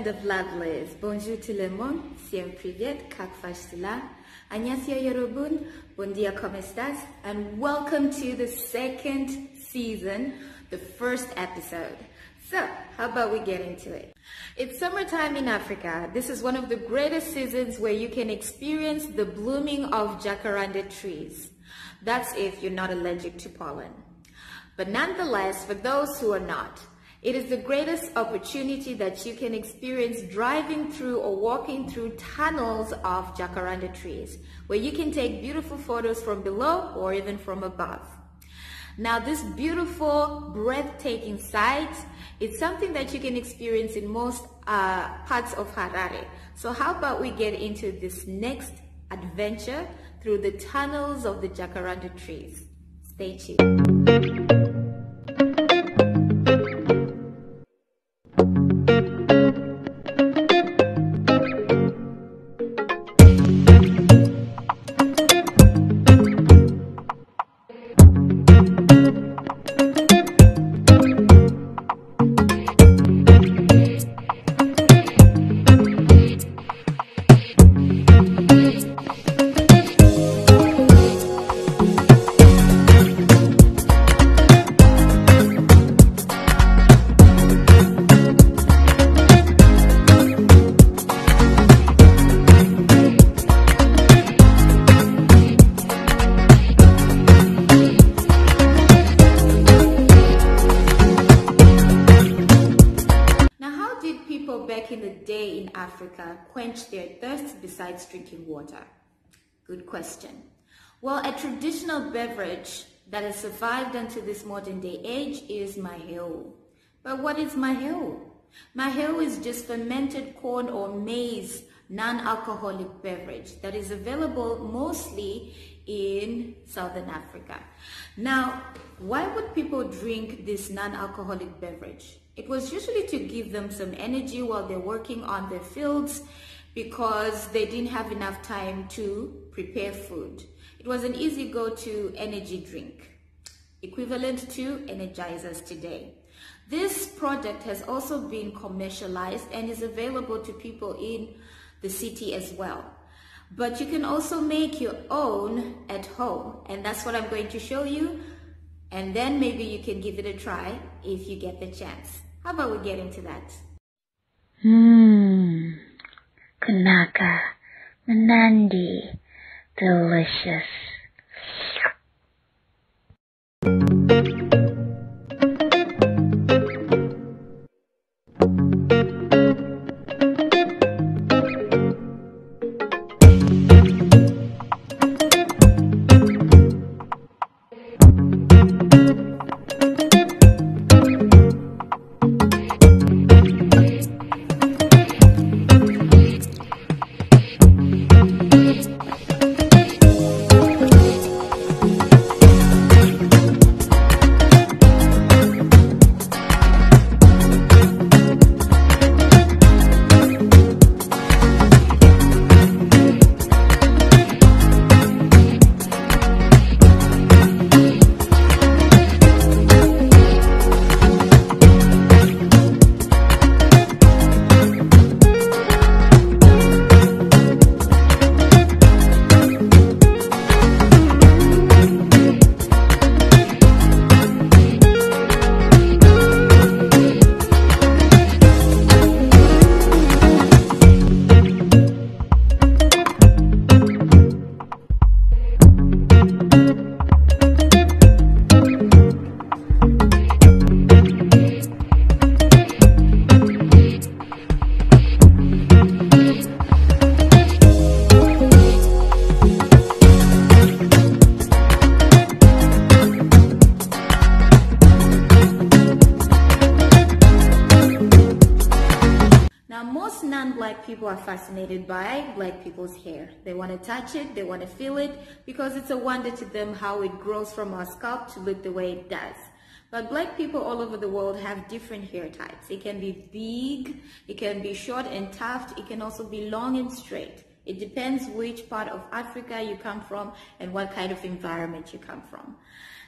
Of Lovelies. Bonjour tout le monde, всем привет, как ваши дела? 안녕하세요 여러분, bon dia, ¿cómo estás? And welcome to the second season, the first episode. So, how about we get into it? It's summertime in Africa. This is one of the greatest seasons where you can experience the blooming of jacaranda trees. That's if you're not allergic to pollen. But nonetheless, for those who are not, it is the greatest opportunity that you can experience driving through or walking through tunnels of jacaranda trees, where you can take beautiful photos from below or even from above. Now, this beautiful, breathtaking sight is something that you can experience in most parts of Harare. So how about we get into this next adventure through the tunnels of the jacaranda trees? Stay tuned. Back in the day in Africa quench their thirst besides drinking water? Good question. Well, a traditional beverage that has survived until this modern day age is Myel. But what is Myel? Myel is just fermented corn or maize non-alcoholic beverage that is available mostly in Southern Africa. Now, why would people drink this non-alcoholic beverage? It was usually to give them some energy while they're working on their fields because they didn't have enough time to prepare food. It was an easy go-to energy drink, equivalent to energizers today. This product has also been commercialized and is available to people in the city as well. But you can also make your own at home, and that's what I'm going to show you. And then maybe you can give it a try if you get the chance. How about we get into that? Kunaka, Manandi, delicious. fascinated by black people's hair. They want to touch it, they want to feel it, because it's a wonder to them how it grows from our scalp to look the way it does. But black people all over the world have different hair types. It can be big, it can be short and tufted, it can also be long and straight. It depends which part of Africa you come from and what kind of environment you come from.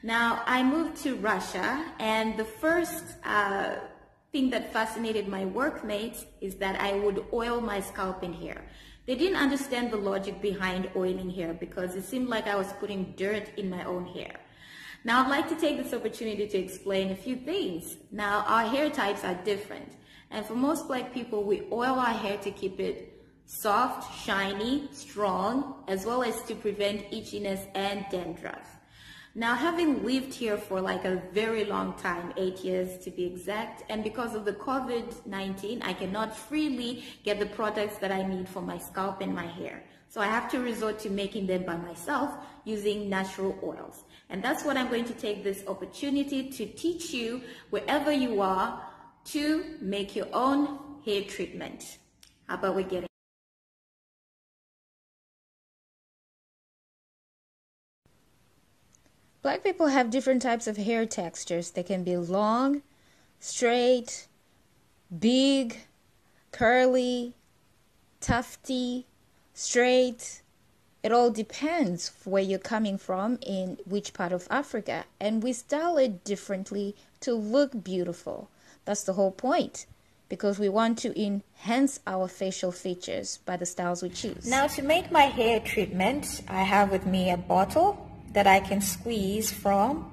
Now, I moved to Russia, and the first thing that fascinated my workmates is that I would oil my scalp and hair. They didn't understand the logic behind oiling hair because it seemed like I was putting dirt in my own hair. Now, I'd like to take this opportunity to explain a few things. Now, our hair types are different, and for most black people, we oil our hair to keep it soft, shiny, strong, as well as to prevent itchiness and dandruff. Now, having lived here for like a very long time, 8 years to be exact, and because of the COVID-19, I cannot freely get the products that I need for my scalp and my hair. So I have to resort to making them by myself using natural oils. And that's what I'm going to take this opportunity to teach you wherever you are to make your own hair treatment. How about we get it? Black people have different types of hair textures. They can be long, straight, big, curly, tufty, straight. It all depends where you're coming from in which part of Africa. And we style it differently to look beautiful. That's the whole point, because we want to enhance our facial features by the styles we choose. Now, to make my hair treatment, I have with me a bottle that I can squeeze from.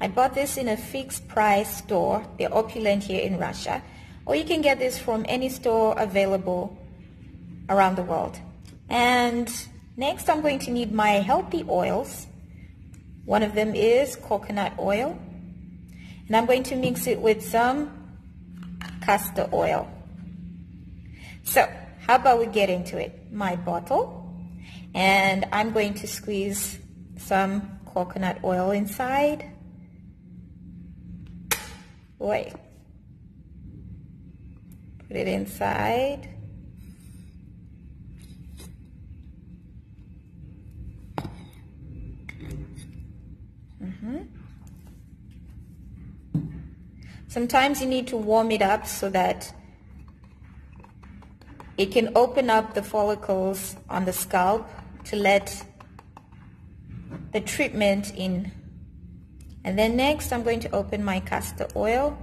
I bought this in a fixed price store. They're opulent here in Russia. Or you can get this from any store available around the world. And next I'm going to need my healthy oils. One of them is coconut oil. And I'm going to mix it with some castor oil. So how about we get into it? My bottle. And I'm going to squeeze some coconut oil inside. Wait. Put it inside. Sometimes you need to warm it up so that it can open up the follicles on the scalp to let the treatment in. And then next I'm going to open my castor oil.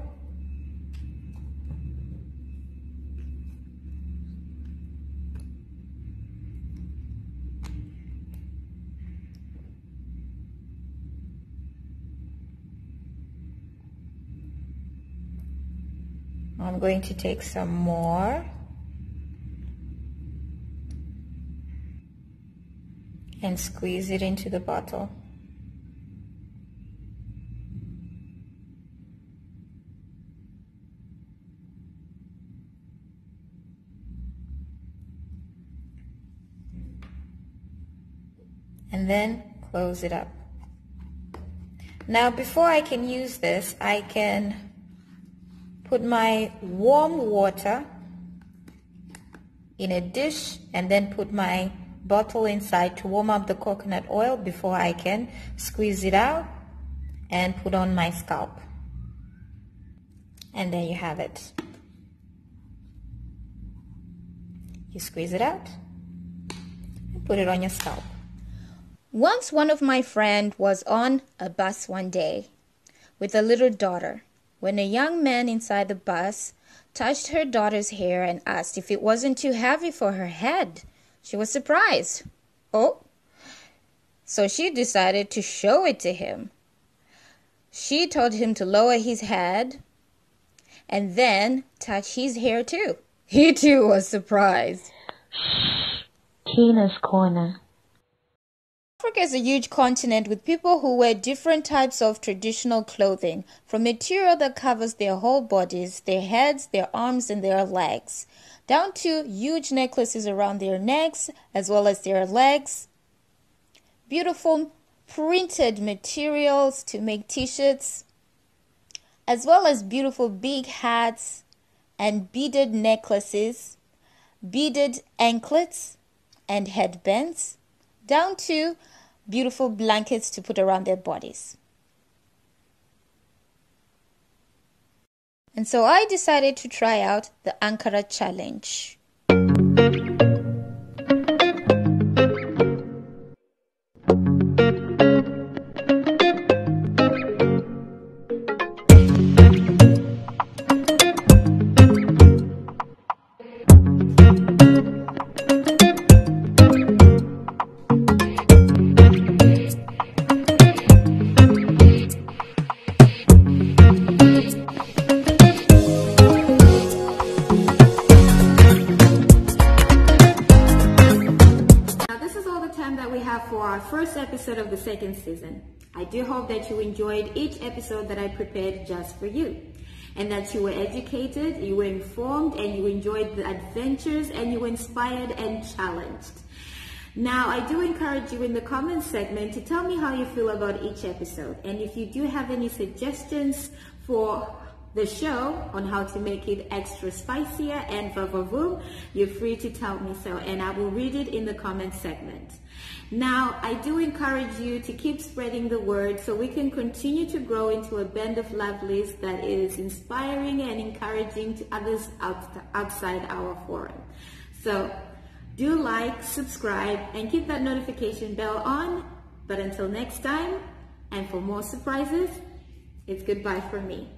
I'm going to take some more and squeeze it into the bottle. And then close it up. Now, before I can use this, I can put my warm water in a dish and then put my bottle inside to warm up the coconut oil before I can squeeze it out and put on my scalp. And there you have it. You squeeze it out and put it on your scalp. Once one of my friends was on a bus one day with a little daughter, when a young man inside the bus touched her daughter's hair and asked if it wasn't too heavy for her head. She was surprised. Oh, so she decided to show it to him. She told him to lower his head and then touch his hair too. He too was surprised. Tina's Corner. Africa is a huge continent with people who wear different types of traditional clothing, from material that covers their whole bodies, their heads, their arms, and their legs, down to huge necklaces around their necks as well as their legs, beautiful printed materials to make t-shirts, as well as beautiful big hats and beaded necklaces, beaded anklets and headbands, down to beautiful blankets to put around their bodies. And so I decided to try out the Ankara challenge. That we have for our first episode of the second season. I do hope that you enjoyed each episode that I prepared just for you, and that you were educated, you were informed, and you enjoyed the adventures, and you were inspired and challenged. Now, I do encourage you in the comments segment to tell me how you feel about each episode, and if you do have any suggestions for the show on how to make it extra spicier and vavavoom, you're free to tell me so, and I will read it in the comments segment. Now, I do encourage you to keep spreading the word so we can continue to grow into a band of lovelies that is inspiring and encouraging to others outside our forum. So do like, subscribe, and keep that notification bell on. But until next time, and for more surprises, it's goodbye from me.